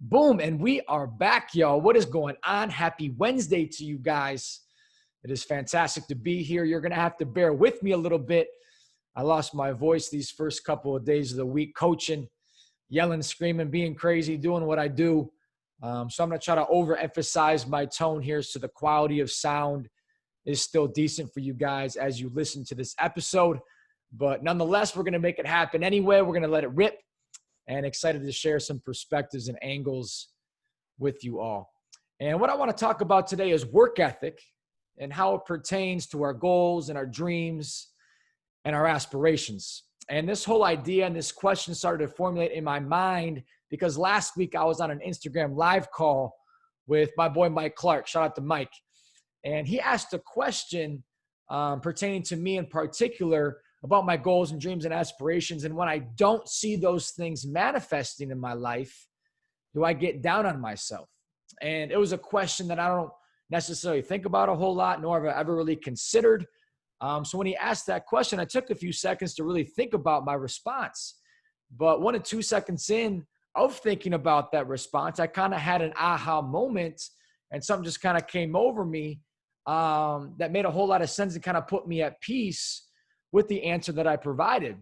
Boom, and we are back, y'all. What is going on? Happy Wednesday to you guys. It is fantastic to be here. You're going to have to bear with me a little bit. I lost my voice these first couple of days of the week, coaching, yelling, screaming, being crazy, doing what I do. So I'm going to try to overemphasize my tone here so the quality of sound is still decent for you guys as you listen to this episode. But nonetheless, we're going to make it happen anyway. We're going to let it rip. And excited to share some perspectives and angles with you all. And what I want to talk about today is work ethic and how it pertains to our goals and our dreams and our aspirations. And this whole idea and this question started to formulate in my mind because last week I was on an Instagram live call with my boy Mike Clark. Shout out to Mike. And he asked a question pertaining to me in particular about my goals and dreams and aspirations. And when I don't see those things manifesting in my life, do I get down on myself? And it was a question that I don't necessarily think about a whole lot, nor have I ever really considered. So when he asked that question, I took a few seconds to really think about my response. But 1 to 2 seconds in of thinking about that response, I kind of had an aha moment and something just kind of came over me that made a whole lot of sense and kind of put me at peace with the answer that I provided.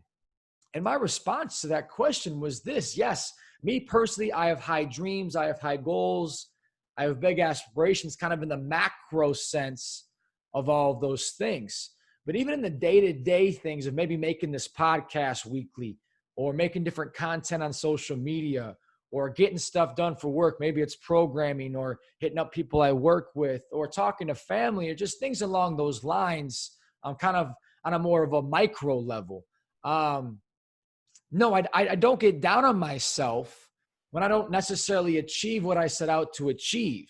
And my response to that question was this: yes, me personally, I have high dreams, I have high goals, I have big aspirations, kind of in the macro sense of all of those things. But even in the day-to-day things of maybe making this podcast weekly or making different content on social media or getting stuff done for work, maybe it's programming or hitting up people I work with or talking to family or just things along those lines, I'm kind of on a more of a micro level. No, I don't get down on myself when I don't necessarily achieve what I set out to achieve.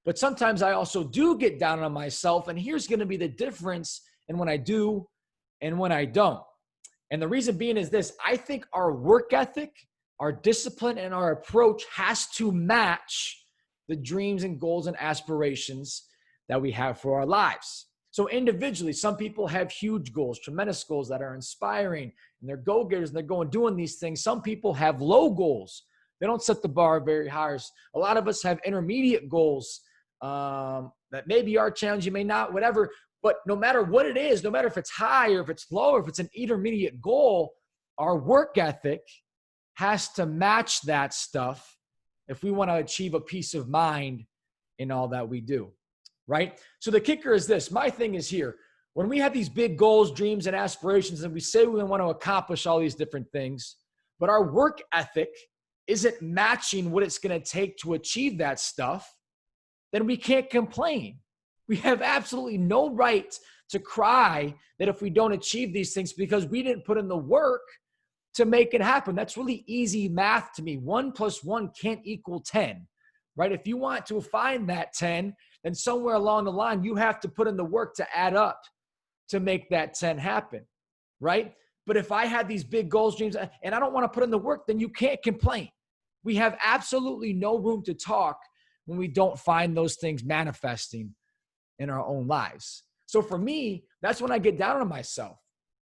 But sometimes I also do get down on myself, and here's going to be the difference in when I do and when I don't. And the reason being is this: I think our work ethic, our discipline, and our approach has to match the dreams and goals and aspirations that we have for our lives. So individually, some people have huge goals, tremendous goals that are inspiring, and they're go-getters and they're going doing these things. Some people have low goals. They don't set the bar very high. A lot of us have intermediate goals that maybe are challenging, may not, whatever. But no matter what it is, no matter if it's high or if it's low or if it's an intermediate goal, our work ethic has to match that stuff if we want to achieve a peace of mind in all that we do. Right? So the kicker is this. My thing is here. When we have these big goals, dreams, and aspirations, and we say we want to accomplish all these different things, but our work ethic isn't matching what it's going to take to achieve that stuff, then we can't complain. We have absolutely no right to cry that if we don't achieve these things because we didn't put in the work to make it happen. That's really easy math to me. 1 + 1 can't equal 10, right? If you want to find that 10, then somewhere along the line, you have to put in the work to add up to make that 10 happen, right? But if I had these big goals, dreams, and I don't want to put in the work, then you can't complain. We have absolutely no room to talk when we don't find those things manifesting in our own lives. So for me, that's when I get down on myself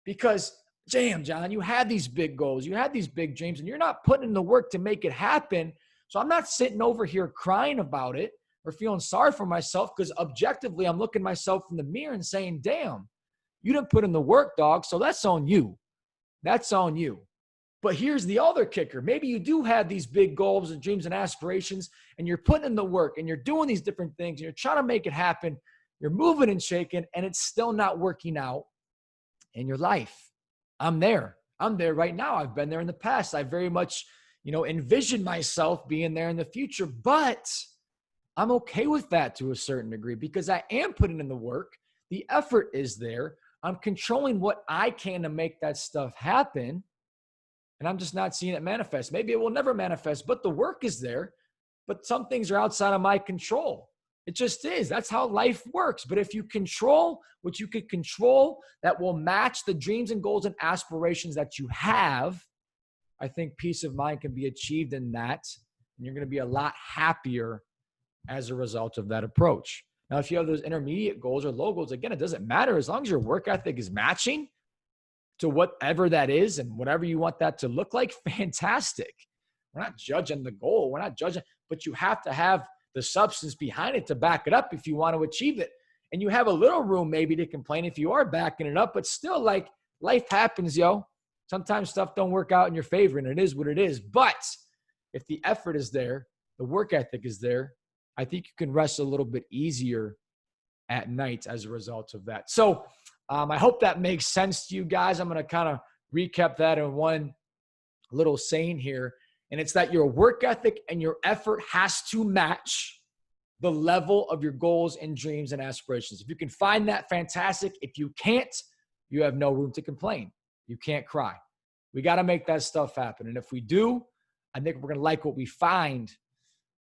because, damn, John, you had these big goals, you had these big dreams, and you're not putting in the work to make it happen. So I'm not sitting over here crying about it or feeling sorry for myself because objectively I'm looking myself in the mirror and saying, damn, you didn't put in the work, dog. So that's on you. That's on you. But here's the other kicker. Maybe you do have these big goals and dreams and aspirations and you're putting in the work and you're doing these different things and you're trying to make it happen. You're moving and shaking and it's still not working out in your life. I'm there. I'm there right now. I've been there in the past. I very much, envision myself being there in the future, but I'm okay with that to a certain degree because I am putting in the work. The effort is there. I'm controlling what I can to make that stuff happen. And I'm just not seeing it manifest. Maybe it will never manifest, but the work is there. But some things are outside of my control. It just is. That's how life works. But if you control what you could control that will match the dreams and goals and aspirations that you have, I think peace of mind can be achieved in that. And you're going to be a lot happier as a result of that approach. Now, if you have those intermediate goals or low goals, again, it doesn't matter. As long as your work ethic is matching to whatever that is and whatever you want that to look like, fantastic, We're not judging the goal. We're not judging, but you have to have the substance behind it to back it up if you want to achieve it. And you have a little room maybe to complain if you are backing it up, but still, like, life happens, yo. Sometimes stuff don't work out in your favor, and it is what it is. But if the effort is there, the work ethic is there, I think you can rest a little bit easier at night as a result of that. So I hope that makes sense to you guys. I'm going to kind of recap that in one little saying here. And it's that your work ethic and your effort has to match the level of your goals and dreams and aspirations. If you can find that, fantastic. If you can't, you have no room to complain. You can't cry. We got to make that stuff happen. And if we do, I think we're going to like what we find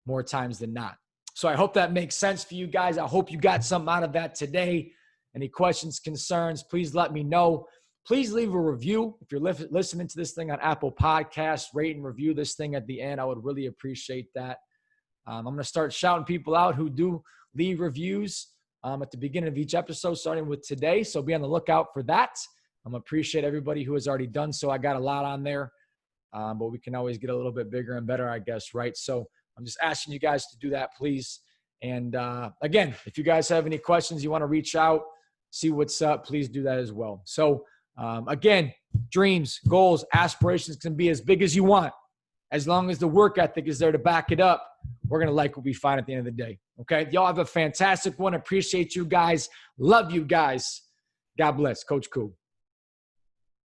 more times than not. So I hope that makes sense for you guys. I hope you got something out of that today. Any questions, concerns, please let me know. Please leave a review. If you're listening to this thing on Apple Podcasts, rate and review this thing at the end. I would really appreciate that. I'm going to start shouting people out who do leave reviews at the beginning of each episode, starting with today. So be on the lookout for that. I appreciate everybody who has already done so. I got a lot on there, but we can always get a little bit bigger and better, I guess, right? So I'm just asking you guys to do that, please. And again, if you guys have any questions, you want to reach out, see what's up, please do that as well. So again, dreams, goals, aspirations can be as big as you want. As long as the work ethic is there to back it up, we're going to like what we find at the end of the day. Okay? Y'all have a fantastic one. Appreciate you guys. Love you guys. God bless. Coach Cool.